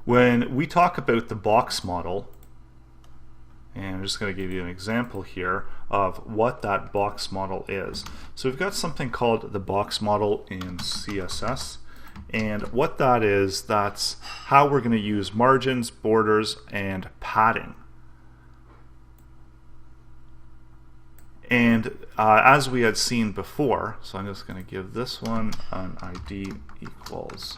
When we talk about the box model, and I'm just going to give you an example here of what that box model is. So we've got something called the box model in CSS, and what that is, that's how we're going to use margins, borders, and padding. And as we had seen before, so I'm just going to give this one an ID equals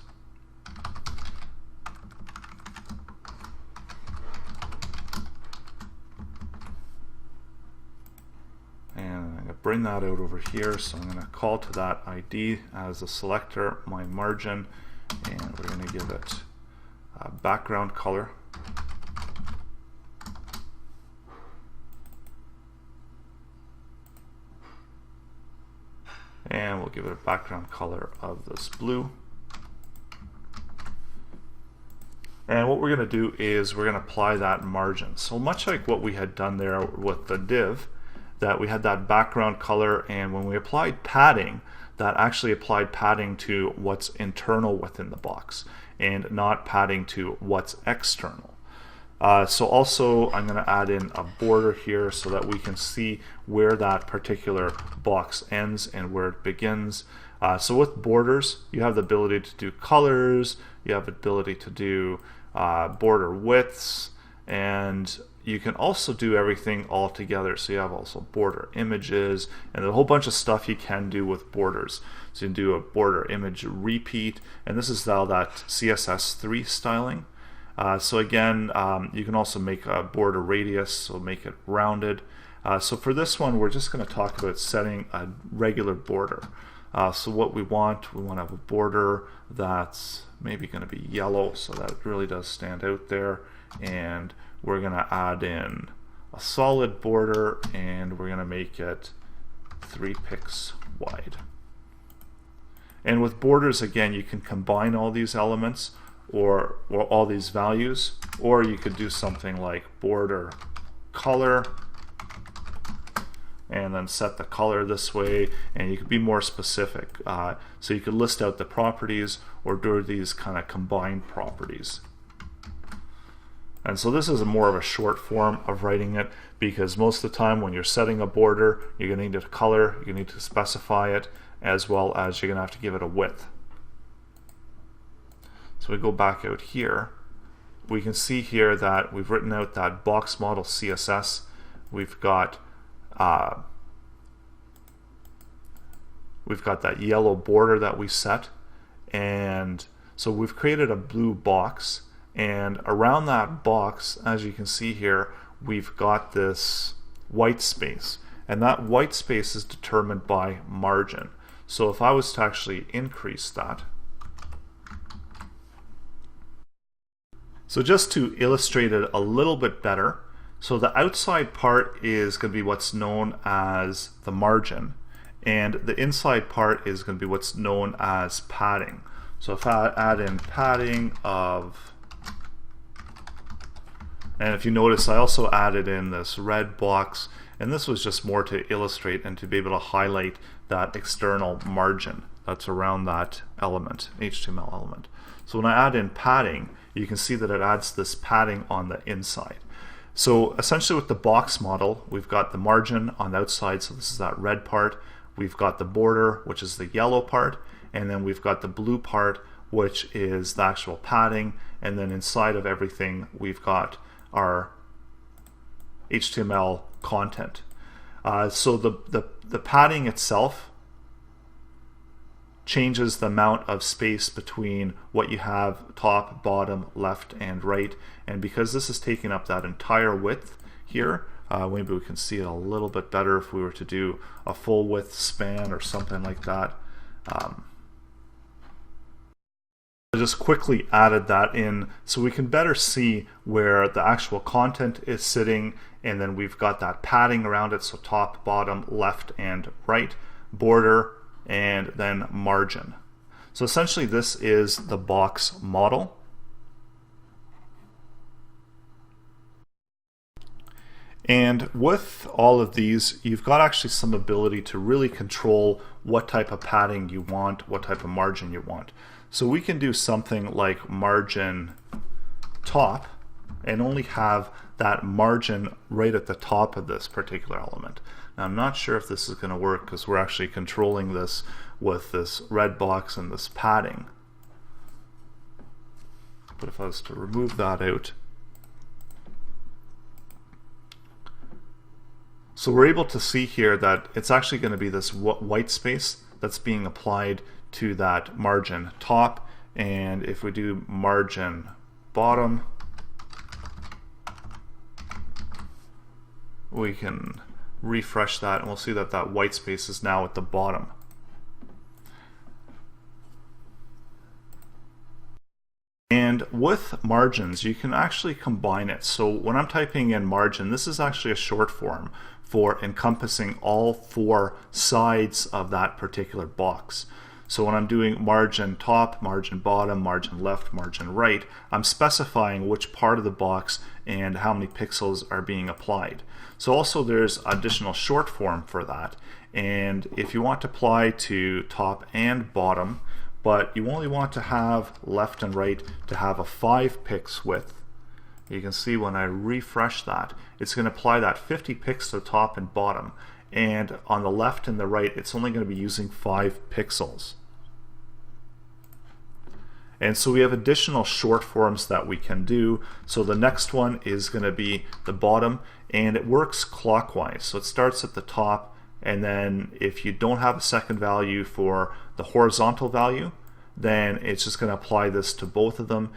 bring that out over here. So I'm going to call to that ID as a selector my margin, and we're going to give it a background color. And we'll give it a background color of this blue. And what we're going to do is we're going to apply that margin. So much like what we had done there with the div, that we had that background color, and when we applied padding, that actually applied padding to what's internal within the box and not padding to what's external. So also I'm going to add in a border here so that we can see where that particular box ends and where it begins. So with borders, you have the ability to do colors, you have the ability to do border widths, and you can also do everything all together. So you have also border images and a whole bunch of stuff you can do with borders. So you can do a border image repeat, and this is now that CSS3 styling. So again, you can also make a border radius, so make it rounded. So for this one, we're just going to talk about setting a regular border. So what we want to have a border that's maybe going to be yellow, so that it really does stand out there. And we're going to add in a solid border, and we're going to make it 3 pixels wide. And with borders, again, you can combine all these elements or all these values, or you could do something like border color and then set the color this way, and you could be more specific. So you could list out the properties or do these kind of combined properties. And so this is more of a short form of writing it, because most of the time when you're setting a border, you're going to need a color, you need to specify it, as well as you're going to have to give it a width. So we go back out here, we can see here that we've written out that box model CSS. We've got that yellow border that we set, and so we've created a blue box, and around that box, as you can see here, we've got this white space, and that white space is determined by margin. So if I was to actually increase that, so just to illustrate it a little bit better, so the outside part is going to be what's known as the margin, and the inside part is going to be what's known as padding. So if I add in padding of, and if you notice, I also added in this red box, and this was just more to illustrate and to be able to highlight that external margin that's around that element, HTML element. So when I add in padding, you can see that it adds this padding on the inside. So essentially with the box model, we've got the margin on the outside, so this is that red part. We've got the border, which is the yellow part, and then we've got the blue part, which is the actual padding, and then inside of everything we've got our HTML content. So the padding itself changes the amount of space between what you have top, bottom, left, and right, and because this is taking up that entire width here, maybe we can see it a little bit better if we were to do a full width span or something like that. I just quickly added that in so we can better see where the actual content is sitting, and then we've got that padding around it, so top, bottom, left, and right, border, and then margin. So essentially this is the box model. And with all of these, you've got actually some ability to really control what type of padding you want, what type of margin you want. So we can do something like margin top and only have that margin right at the top of this particular element. Now I'm not sure if this is going to work because we're actually controlling this with this red box and this padding. But if I was to remove that out, so we're able to see here that it's actually going to be this white space that's being applied to that margin top, and if we do margin bottom, we can refresh that and we'll see that that white space is now at the bottom. And with margins, you can actually combine it. So when I'm typing in margin, this is actually a short form for encompassing all four sides of that particular box. So when I'm doing margin top, margin bottom, margin left, margin right, I'm specifying which part of the box and how many pixels are being applied. So also there's additional short form for that. And if you want to apply to top and bottom, but you only want to have left and right to have a 5 pix width, you can see when I refresh that, it's going to apply that 50 pix to the top and bottom. And on the left and the right, it's only going to be using 5 pixels. And so we have additional short forms that we can do. So the next one is going to be the bottom, and it works clockwise. So it starts at the top, and then if you don't have a second value for the horizontal value, then it's just going to apply this to both of them.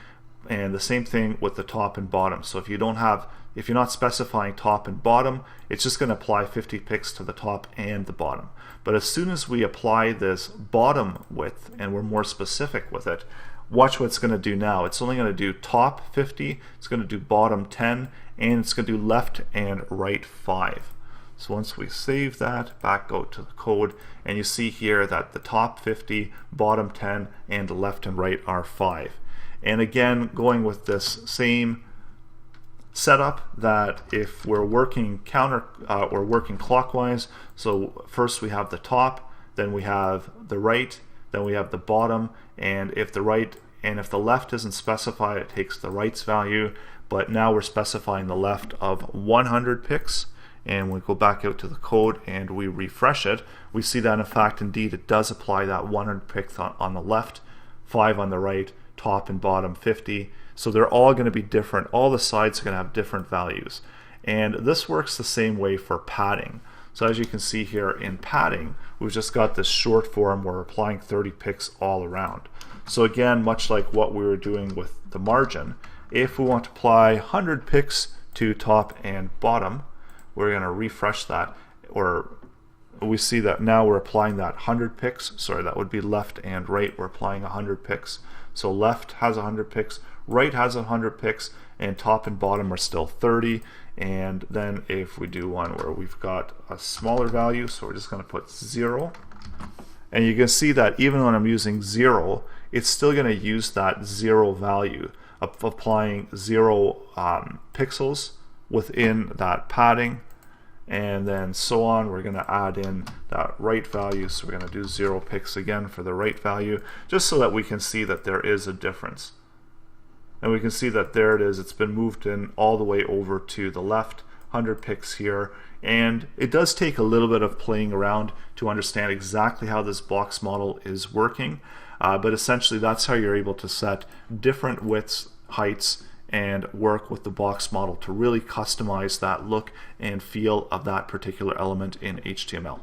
And the same thing with the top and bottom. So if you're not specifying top and bottom, it's just going to apply 50 pix to the top and the bottom. But as soon as we apply this bottom width and we're more specific with it, watch what it's going to do now. It's only going to do top 50, it's going to do bottom 10, and it's going to do left and right 5. So once we save that, back out to the code, and you see here that the top 50, bottom 10, and left and right are 5. And again, going with this same setup, that if we're working or working clockwise, so first we have the top, then we have the right, then we have the bottom, and if the left isn't specified, it takes the right's value. But now we're specifying the left of 100 pix, and we go back out to the code and we refresh it, we see that in fact indeed it does apply that 100 pix on the left, 5 on the right, top and bottom 50. So they're all going to be different. All the sides are going to have different values. And this works the same way for padding. So as you can see here in padding, we've just got this short form where we're applying 30 pix all around. So again, much like what we were doing with the margin, if we want to apply 100 pix to top and bottom, we're going to refresh that, or we see that now we're applying that 100 pix. Sorry, that would be left and right. We're applying 100 pix. So left has 100 pix, right has 100 pix, and top and bottom are still 30. And then if we do one where we've got a smaller value, so we're just going to put 0. And you can see that even when I'm using 0, it's still going to use that 0 value of applying 0 pixels within that padding. And then so on, we're going to add in that right value. So we're going to do 0 pix again for the right value, just so that we can see that there is a difference. And we can see that there it is. It's been moved in all the way over to the left, 100 pix here. And it does take a little bit of playing around to understand exactly how this box model is working. But essentially, that's how you're able to set different widths, heights, and work with the box model to really customize that look and feel of that particular element in HTML.